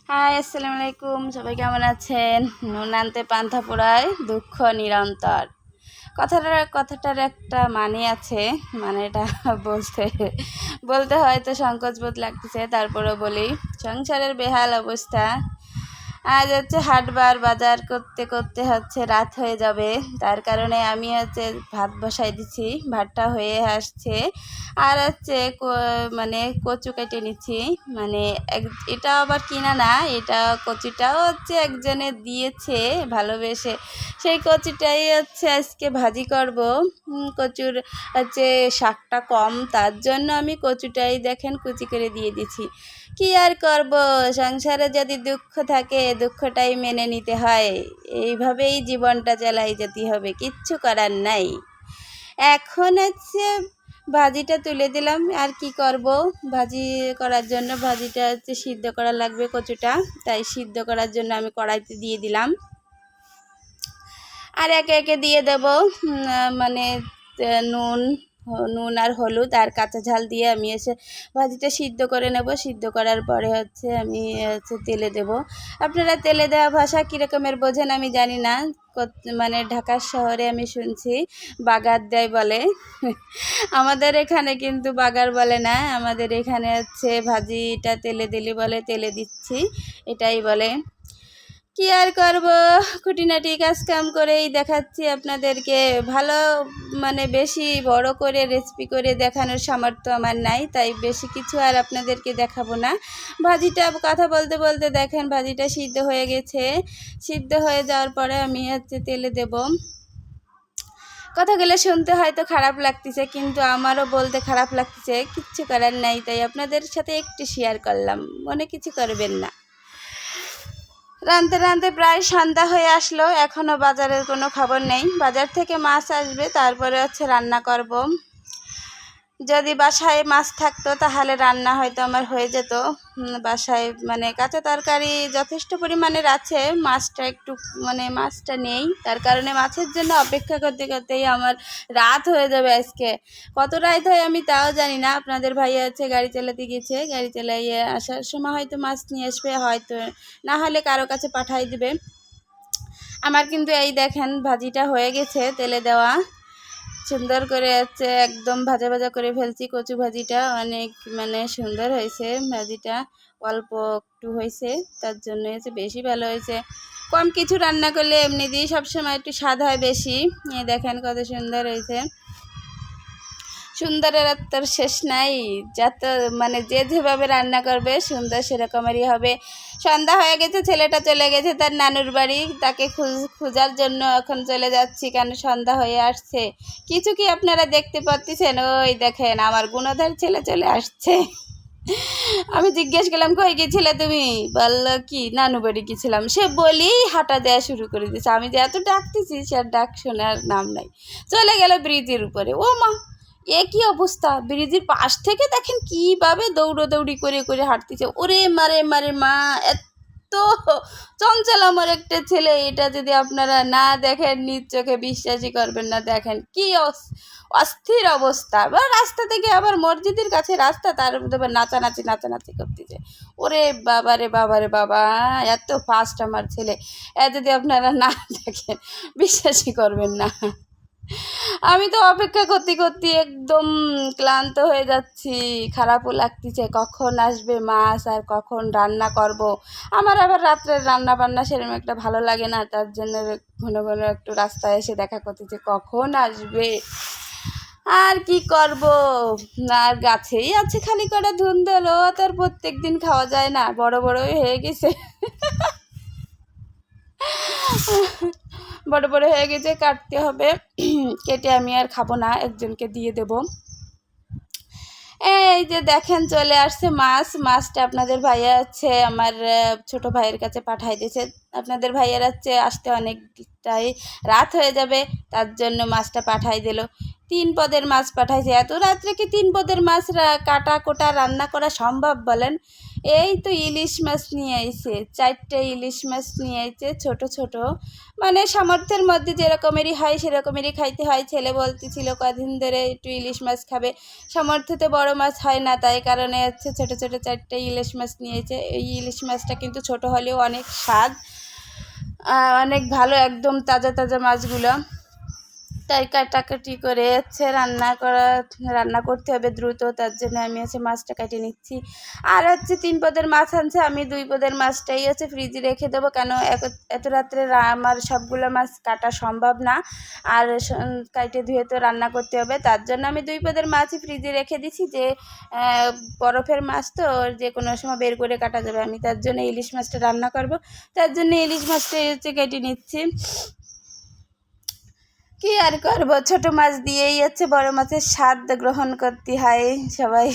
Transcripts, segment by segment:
High, আসসালামু আলাইকুম। সবাই কেমন আছেন? নুন আনতে পান্তা পোড়ায় দুঃখ নিরন্তর। কথাটার একটা মানে আছে। মানেটা বলতে বলতে হয়তো সংকোচ বোধ লাগতেছে, তারপরেও বলি। সংসারের বেহাল অবস্থা। আজ হচ্ছে হাটবার বাজার করতে করতে রাত হয়ে যাবে। তার কারণে আমি ভাত বসাই দিচ্ছি, ভাতটা হয়ে আসছে। আর মানে কচু কেটে নিচ্ছি। মানে এটা আবার কিনা না, এটা কচুটাও একজনে দিয়েছে ভালোবেসে। সেই কচুটাই আজকে ভাজি করব। কচুর শাকটা কম, তার জন্য আমি কচুটাই দেখেন কুচি করে দিয়ে দিচ্ছি। কি আর করব, সংসারে যদি দুঃখ থাকে দুঃখটাই মেনে নিতে হয়। এইভাবেই জীবনটা চালাই যেতে হবে, কিচ্ছু করার নাই। এখন ভাজিটা তুলে দিলাম। আর কি করব, ভাজি করার জন্য ভাজিটা সিদ্ধ করা লাগবে কচুটা, তাই সিদ্ধ করার জন্য আমি কড়াইতে দিয়ে দিলাম। আর একে একে দিয়ে দেব মানে নুন নুন আর হলুদ আর কাঁচা ঝাল দিয়ে আমি ভাজিটা সিদ্ধ করে নেব। সিদ্ধ করার পরে আমি তেলে দেব। আপনারা তেলে দেওয়া ভাষা কীরকমের বোঝেন আমি জানি না। মানে ঢাকার শহরে আমি শুনছি বাগার দেয় বলে। আমাদের এখানে কিন্তু বাগার বলে না, আমাদের এখানে ভাজিটা তেলে দিলি বলে, তেলে দিচ্ছি এটাই বলে। কি আর করব, খুঁটিনাটি কাজকাম করেই দেখাচ্ছি আপনাদেরকে। ভালো মানে বেশি বড় করে রেসিপি করে দেখানোর সামর্থ্য আমার নাই, তাই বেশি কিছু আর আপনাদেরকে দেখাবো না। ভাজিটা কথা বলতে বলতে দেখেন ভাজিটা সিদ্ধ হয়ে গেছে। সিদ্ধ হয়ে যাওয়ার পরে আমি তেলে দেব। কথাগুলো শুনতে হয়তো খারাপ লাগতেছে, কিন্তু আমারও বলতে খারাপ লাগতেছে, কিচ্ছু করার নাই, তাই আপনাদের সাথে একটু শেয়ার করলাম, মনে কিছু করবেন না। রাঁধতে রাঁধতে প্রায় সন্ধ্যা হয়ে আসলো, এখনও বাজারের কোনো খবর নেই। বাজার থেকে মাছ আসবে, তারপরে রান্না করব। যদি বাসায় মাছ থাকতো তাহলে রান্না হয়তো আমার হয়ে যেত। বাসায় মানে কাঁচা তরকারি যথেষ্ট পরিমাণের আছে, মাছটা নেই, তার কারণে মাছের জন্য অপেক্ষা করতে করতেই আমার রাত হয়ে যাবে আজকে। কত রাত হয় আমি তাও জানি না। আপনাদের ভাইয়া গাড়ি চালাতে গেছে, গাড়ি চালাইয়ে আসার সময় হয়তো মাছ নিয়ে আসবে, হয়তো না হলে কারো কাছে পাঠাই দেবে। আমার কিন্তু এই দেখেন ভাজিটা হয়ে গেছে, তেলে দেওয়া সুন্দর করে একদম ভাজা ভাজা করে ফেলছি। কচু ভাজিটা অনেক সুন্দর হয়েছে। ভাজিটা অল্প একটু হয়েছে, তার জন্য বেশি ভালো হয়েছে। কম কিছু রান্না করলে এমনি দিয়ে সবসময় একটু স্বাদ হয় বেশি। দেখেন কত সুন্দর হয়েছে। সুন্দরের তোর শেষ নাই। যত যে যেভাবে রান্না করবে সুন্দর সেরকমেরই হবে। সন্ধ্যা হয়ে গেছে, ছেলেটা চলে গেছে তার নানুর বাড়ি, তাকে খোঁজার জন্য এখন চলে যাচ্ছি, কেন সন্ধ্যা হয়ে আসছে। কিছু কি আপনারা দেখতে পাচ্ছেন? ওই দেখেন আমার গুণধর ছেলে চলে আসছে। আমি জিজ্ঞেস করলাম কই গেছিলে তুমি, বললো কি নানু বাড়ি গেছিলাম। সে বলেই হাঁটা দেওয়া শুরু করে দিয়েছে। আমি যে এত ডাকতেছি সে ডাক শোনার নাম নাই, চলে গেল ব্রিজের উপরে। ও মা, এ কি অবস্থা! ব্রিজের পাশ থেকে দেখেন কীভাবে দৌড়ি করে করে হাঁটতেছে। ওরে মারে মারে মা, এত চঞ্চল আমার একটা ছেলে। এটা যদি আপনারা না দেখেন নিজ চোখে বিশ্বাসই করবেন না। দেখেন কি অস্থির অবস্থা। আবার রাস্তা থেকে আবার মসজিদের কাছে রাস্তা, তার মধ্যে আবার নাচানাচি করতেছে। ওরে বাবা রে বাবা রে বাবা, এত ফাস্ট আমার ছেলে। যদি আপনারা না দেখেন বিশ্বাসই করবেন না। আমি তো অপেক্ষা করতে করতে একদম ক্লান্ত হয়ে যাচ্ছি, খারাপও লাগতেছে। কখন আসবে মাছ আর কখন রান্না করব। আমার আবার রাত্রের রান্না বান্না সেরকম একটা ভালো লাগে না, তার জন্য ঘন ঘন একটু রাস্তায় এসে দেখা করতেছে কখন আসবে। আর কি করব, আর গাছেই আছে খালি কটা ধুন্দল, ও তার প্রত্যেক দিন খাওয়া যায় না, বড় বড়ই হয়ে গেছে। বড় বড় হয়ে গেছে, কাটতে হবে। কেটে আমি আর খাবো না, একজনকে দিয়ে দেব। এই যে দেখেন চলে আসছে মাছটা আপনাদের ভাইয়া আমার ছোট ভাইয়ের কাছে পাঠাই দিয়েছে। আপনাদের ভাইয়ার আসতে অনেকটাই রাত হয়ে যাবে, তার জন্য মাছটা পাঠাই দিল। 3 পদের মাছ পাঠাইছে। এত রাত্রে কি 3 পদের মাছ কাটা কোটা রান্না করা সম্ভব বলেন? এই তো ইলিশ মাছ নিয়ে আইছে, 4টে ইলিশ মাছ নিয়ে আইছে ছোট ছোট, মানে সামর্থ্যের মধ্যে যেরকমেরই হয় সেরকমেরই খাইতে হয়। ছেলে বলতেছিল কদিন ধরে একটু ইলিশ মাছ খাবে, সামর্থ্যতে বড় মাছ হয় না, তাই কারণে হচ্ছে ছোট ছোট 4টে ইলিশ মাছ নিয়েছে। এই ইলিশ মাছটা কিন্তু ছোট হলেও অনেক স্বাদ, অনেক ভালো, একদম তাজা তাজা মাছগুলো। তাই কাটাকাটি করে হচ্ছে রান্না করতে হবে দ্রুত, তার জন্য আমি হচ্ছে মাছটা কেটে নিচ্ছি। আর হচ্ছে 3 পদের মাছ আনছে, আমি 2 পদের মাছটাই হচ্ছে ফ্রিজে রেখে দেবো, কেন এত রাত্রে আমার সবগুলো মাছ কাটা সম্ভব না, আর কাইটে ধুয়ে তো রান্না করতে হবে, তার জন্য আমি 2 পদের মাছই ফ্রিজে রেখে দিছি, যে বরফের মাছ তো যে কোনো সময় বের করে কাটা যাবে। আমি তার জন্য ইলিশ মাছটা রান্না করব, তার জন্য ইলিশ মাছটাই হচ্ছে কেটে নিচ্ছি। কি আর করবো, ছোট মাছ দিয়েই হচ্ছে বড় মাছের স্বাদ গ্রহণ করতে হয় সবাই।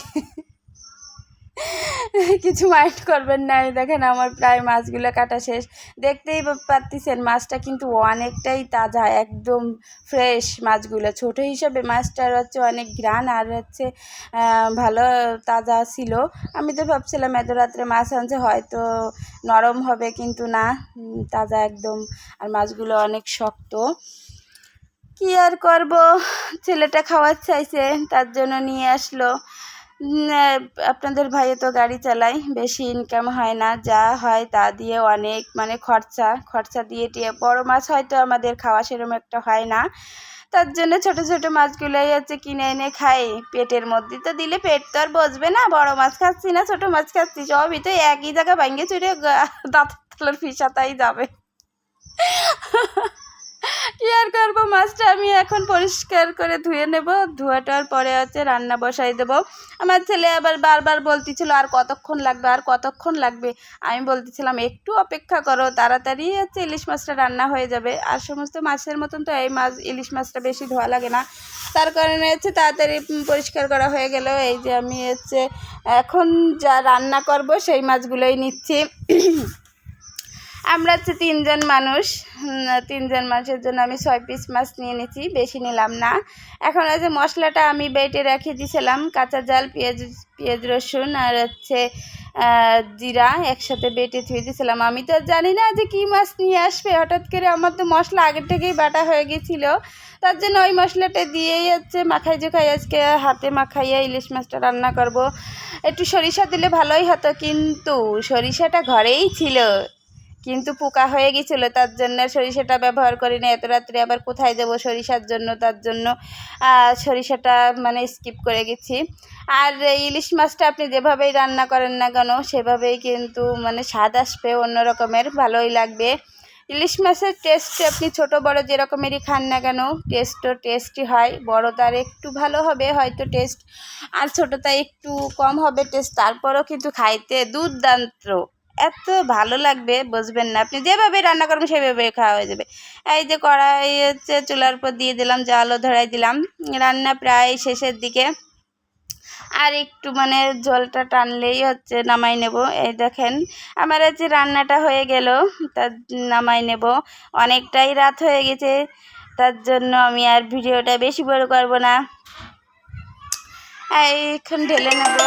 কিছু মাইন্ড করবেন না। দেখেন আমার প্রায় মাছগুলো কাটা শেষ, দেখতেই পাচ্ছেন মাছটা কিন্তু অনেকটাই তাজা, একদম ফ্রেশ মাছগুলো। ছোট হিসাবে মাছটার হচ্ছে অনেক ঘ্রাণ, আর হচ্ছে ভালো তাজা ছিল। আমি তো ভাবছিলাম এত রাত্রে মাছ আনছে হয়তো নরম হবে, কিন্তু না, তাজা একদম, আর মাছগুলো অনেক শক্ত। কি আর করব, ছেলেটা খাওয়ার চাইছে তার জন্য নিয়ে আসলো। আপনাদের ভাইয়ে তো গাড়ি চালায়, বেশি ইনকাম হয় না, যা হয় তা দিয়ে অনেক মানে খরচা দিয়ে টিয়ে বড় মাছ হয়তো আমাদের খাওয়া সেরকম একটা হয় না, তার জন্য ছোট ছোট মাছগুলোই হচ্ছে কিনে এনে খাই। পেটের মধ্যে তো দিলে পেট তো আর বসবে না, বড় মাছ খাচ্ছি না ছোট মাছ খাচ্ছি, সবই তো একই জায়গা ভাঙ্গে চুরে দাঁতের তলার ফিসাতাই যাবে। কি আর করবো, মাছটা আমি এখন পরিষ্কার করে ধুয়ে নেব, ধোয়াটার পরে হচ্ছে রান্না বসাই দেবো। আমার ছেলে আবার বারবার বলতেছিল আর কতক্ষণ লাগবে, আর কতক্ষণ লাগবে। আমি বলতেছিলাম একটু অপেক্ষা করো, তাড়াতাড়ি হচ্ছে ইলিশ মাছটা রান্না হয়ে যাবে। আর সমস্ত মাছের মতন তো এই ইলিশ মাছটা বেশি ধোয়া লাগে না, তার কারণে হচ্ছে তাড়াতাড়ি পরিষ্কার করা হয়ে গেল। এই যে আমি হচ্ছে এখন যা রান্না করব সেই মাছগুলোই নিচ্ছি। আমরা হচ্ছে 3 জন মানুষ, 3 জন মানুষের জন্য আমি 6 পিস মাছ নিয়ে নিয়েছি, বেশি নিলাম না। এখন হচ্ছে মশলাটা আমি বেটে রেখে দিয়েছিলাম, কাঁচা জাল, পেঁয়াজ রসুন আর হচ্ছে জিরা একসাথে বেটে ধুয়ে দিয়েছিলাম। আমি তো জানি না যে কী মাছ নিয়ে আসবে, হঠাৎ করে আমার তো মশলা আগের থেকেই বাটা হয়ে গেছিলো, তার জন্য ওই মশলাটা দিয়েই হচ্ছে মাখাই জোখাই আজকে হাতে মাখাইয়া ইলিশ মাছটা রান্না করব। একটু সরিষা দিলে ভালোই হতো, কিন্তু সরিষাটা ঘরেই ছিল, কিন্তু পোকা হয়ে গেছিলো, তার জন্য সরিষাটা ব্যবহার করি না। এত রাত্রে আবার কোথায় যাব সরিষার জন্য, তার জন্য সরিষাটা মানে স্কিপ করে গেছি। আর ইলিশ মাছটা আপনি যেভাবেই রান্না করেন না কেন সেভাবেই কিন্তু মানে স্বাদ আসবে অন্য রকমের, ভালোই লাগবে। ইলিশ মাছের টেস্ট আপনি ছোট বড় যেরকমেরই খান না কেন টেস্টও টেস্টই হয়। বড়টার একটু ভালো হবে হয়তো টেস্ট, আর ছোটোটা একটু কম হবে টেস্ট, তারপরও কিন্তু খাইতে দুর্দান্ত, এত ভালো লাগবে বুঝবেন না। আপনি যেভাবে রান্না করবেন সেভাবে খাওয়া হয়ে যাবে। এই যে কড়াই হচ্ছে চুলার উপর দিয়ে দিলাম, জালও ধরাই দিলাম, রান্না প্রায় শেষের দিকে, আর একটু মানে ঝোলটা টানলেই হচ্ছে নামাই নেব। এই দেখেন আমার হচ্ছে রান্নাটা হয়ে গেল, তার নামাই নেব। অনেকটাই রাত হয়ে গেছে, তার জন্য আমি আর ভিডিওটা বেশি বড় করব না, এখন ঢেলে নেব।